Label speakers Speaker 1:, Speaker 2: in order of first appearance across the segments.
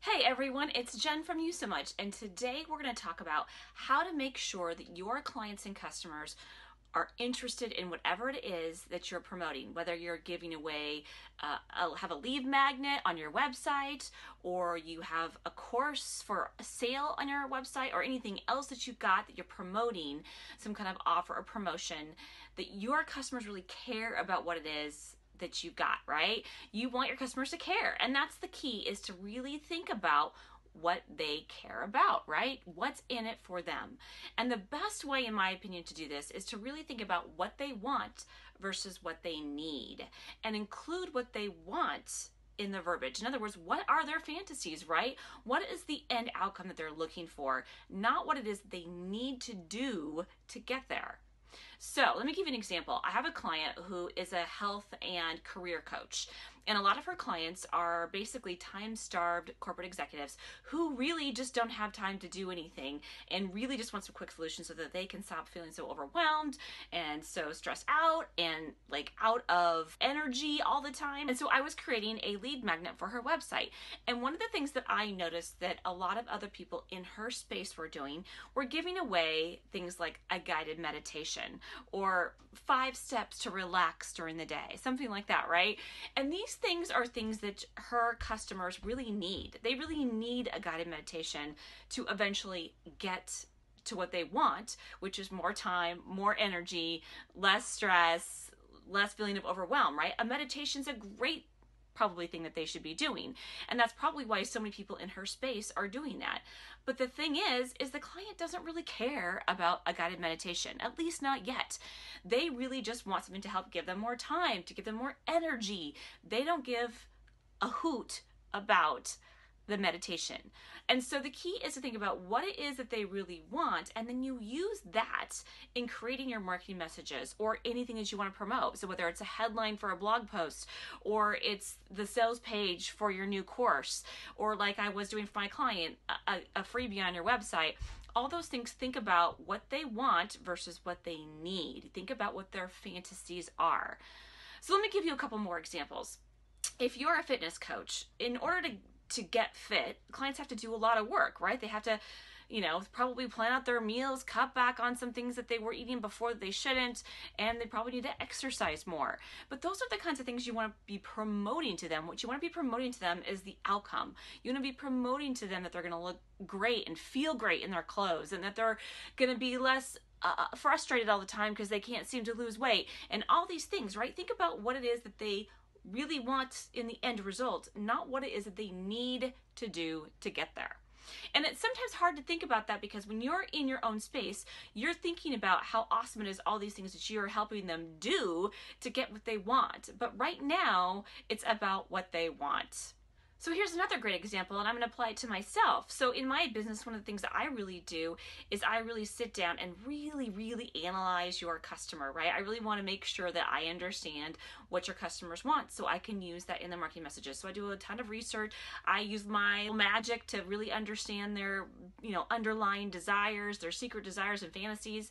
Speaker 1: Hey everyone, it's Jen from You So Much, and today we're going to talk about how to make sure that your clients and customers are interested in whatever it is that you're promoting, whether you're giving away, have a lead magnet on your website, or you have a course for a sale on your website, or anything else that you've got that you're promoting, some kind of offer or promotion, that your customers really care about what it is that you got, right? You want your customers to care. And that's the key, is to really think about what they care about, right? What's in it for them. And the best way, in my opinion, to do this is to really think about what they want versus what they need, and include what they want in the verbiage. In other words, what are their fantasies, right? What is the end outcome that they're looking for, not what it is they need to do to get there. So let me give you an example. I have a client who is a health and career coach, and a lot of her clients are basically time-starved corporate executives who really just don't have time to do anything and really just want some quick solutions so that they can stop feeling so overwhelmed and so stressed out and like out of energy all the time. And so I was creating a lead magnet for her website. And one of the things that I noticed that a lot of other people in her space were doing were giving away things like a guided meditation or 5 steps to relax during the day, something like that, right? And these things are things that her customers really need. They really need a guided meditation to eventually get to what they want, which is more time, more energy, less stress, less feeling of overwhelm, right? A meditation's a great probably thing that they should be doing. And that's probably why so many people in her space are doing that. But the thing is the client doesn't really care about a guided meditation, at least not yet. They really just want something to help give them more time, to give them more energy. They don't give a hoot about the meditation. And so the key is to think about what it is that they really want, and then you use that in creating your marketing messages or anything that you want to promote. So whether it's a headline for a blog post, or it's the sales page for your new course, or like I was doing for my client, a freebie on your website, all those things, think about what they want versus what they need. Think about what their fantasies are. So let me give you a couple more examples. If you're a fitness coach, in order to get fit, clients have to do a lot of work, right? They have to, probably plan out their meals, cut back on some things that they were eating before that they shouldn't, and they probably need to exercise more. But those are the kinds of things you want to be promoting to them. What you want to be promoting to them is the outcome. You want to be promoting to them that they're going to look great and feel great in their clothes, and that they're going to be less frustrated all the time because they can't seem to lose weight, and all these things, right? Think about what it is that they really want in the end result, not what it is that they need to do to get there. And it's sometimes hard to think about that, because when you're in your own space, you're thinking about how awesome it is, all these things that you're helping them do to get what they want. But right now, it's about what they want. So here's another great example, and I'm going to apply it to myself. So in my business, one of the things that I really do is I really sit down and really analyze your customer, right? I really want to make sure that I understand what your customers want so I can use that in the marketing messages. So I do a ton of research. I use my magic to really understand their, underlying desires, their secret desires and fantasies.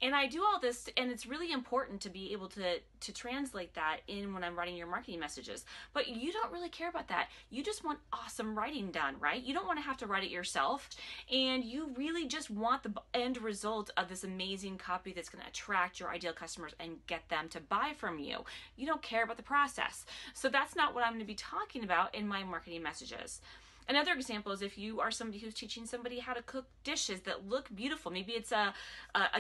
Speaker 1: And I do all this, and it's really important to be able to translate that in when I'm writing your marketing messages. But you don't really care about that. You just want awesome writing done, right? You don't want to have to write it yourself, and you really just want the end result of this amazing copy that's going to attract your ideal customers and get them to buy from you. You don't care about the process. So that's not what I'm going to be talking about in my marketing messages. Another example is if you are somebody who's teaching somebody how to cook dishes that look beautiful. Maybe it's a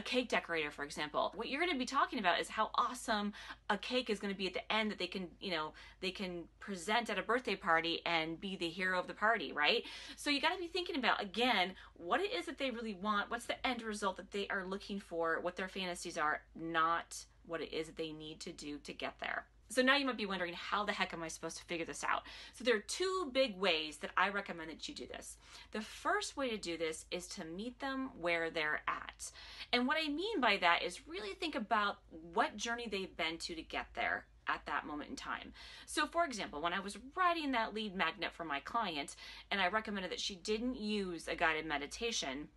Speaker 1: cake decorator, for example. What you're going to be talking about is how awesome a cake is going to be at the end, that they can present at a birthday party and be the hero of the party, right? So you got to be thinking about, again, what it is that they really want, what's the end result that they are looking for, what their fantasies are, not what it is that they need to do to get there. So now you might be wondering, how the heck am I supposed to figure this out? So there are 2 big ways that I recommend that you do this. The first way to do this is to meet them where they're at. And what I mean by that is really think about what journey they've been to get there at that moment in time. So for example, when I was writing that lead magnet for my client, and I recommended that she didn't use a guided meditation,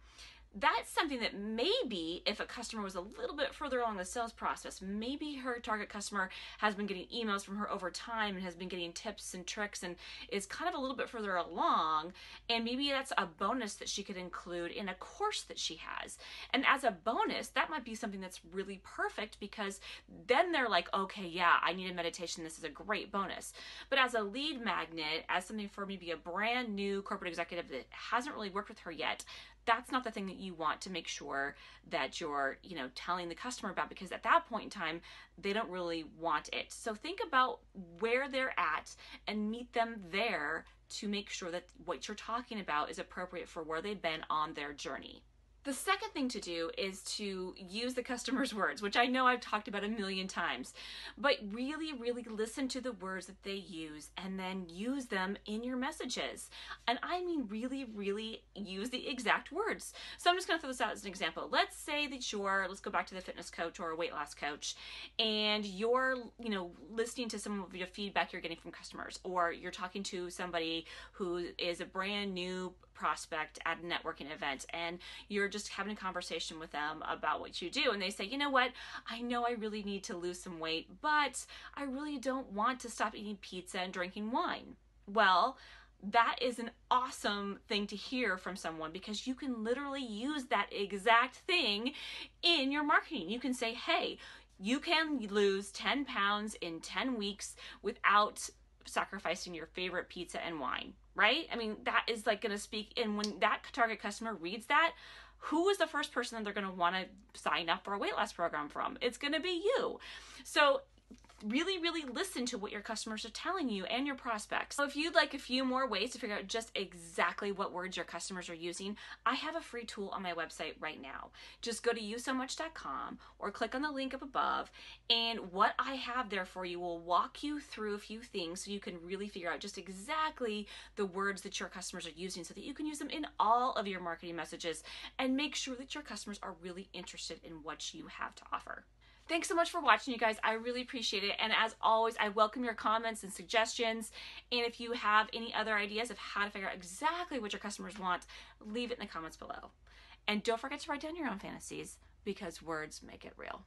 Speaker 1: that's something that maybe if a customer was a little bit further along the sales process, maybe her target customer has been getting emails from her over time and has been getting tips and tricks and is kind of a little bit further along, and maybe that's a bonus that she could include in a course that she has. And as a bonus, that might be something that's really perfect, because then they're like, okay, yeah, I need a meditation, this is a great bonus. But as a lead magnet, as something for maybe a brand new corporate executive that hasn't really worked with her yet, that's not the thing that you want to make sure that you're, telling the customer about, because at that point in time, they don't really want it. So think about where they're at and meet them there to make sure that what you're talking about is appropriate for where they've been on their journey. The second thing to do is to use the customer's words, which I know I've talked about a million times, but really, really listen to the words that they use and then use them in your messages. And I mean really, really use the exact words. So I'm just gonna throw this out as an example. Let's say that let's go back to the fitness coach or a weight loss coach, and you're, listening to some of your feedback you're getting from customers, or you're talking to somebody who is a brand new prospect at a networking event, and you're just having a conversation with them about what you do, and they say, you know what, I know I really need to lose some weight, but I really don't want to stop eating pizza and drinking wine. Well, that is an awesome thing to hear from someone, because you can literally use that exact thing in your marketing. You can say, hey, you can lose 10 pounds in 10 weeks without sacrificing your favorite pizza and wine, right? I mean, that is like going to speak. And when that target customer reads that, who is the first person that they're going to want to sign up for a weight loss program from? It's going to be you. So really, really listen to what your customers are telling you and your prospects. So if you'd like a few more ways to figure out just exactly what words your customers are using, I have a free tool on my website right now. Just go to yousomuch.com or click on the link up above, and what I have there for you will walk you through a few things so you can really figure out just exactly the words that your customers are using, so that you can use them in all of your marketing messages and make sure that your customers are really interested in what you have to offer. Thanks so much for watching, you guys. I really appreciate it. And as always, I welcome your comments and suggestions. And if you have any other ideas of how to figure out exactly what your customers want, leave it in the comments below. And don't forget to write down your own fantasies, because words make it real.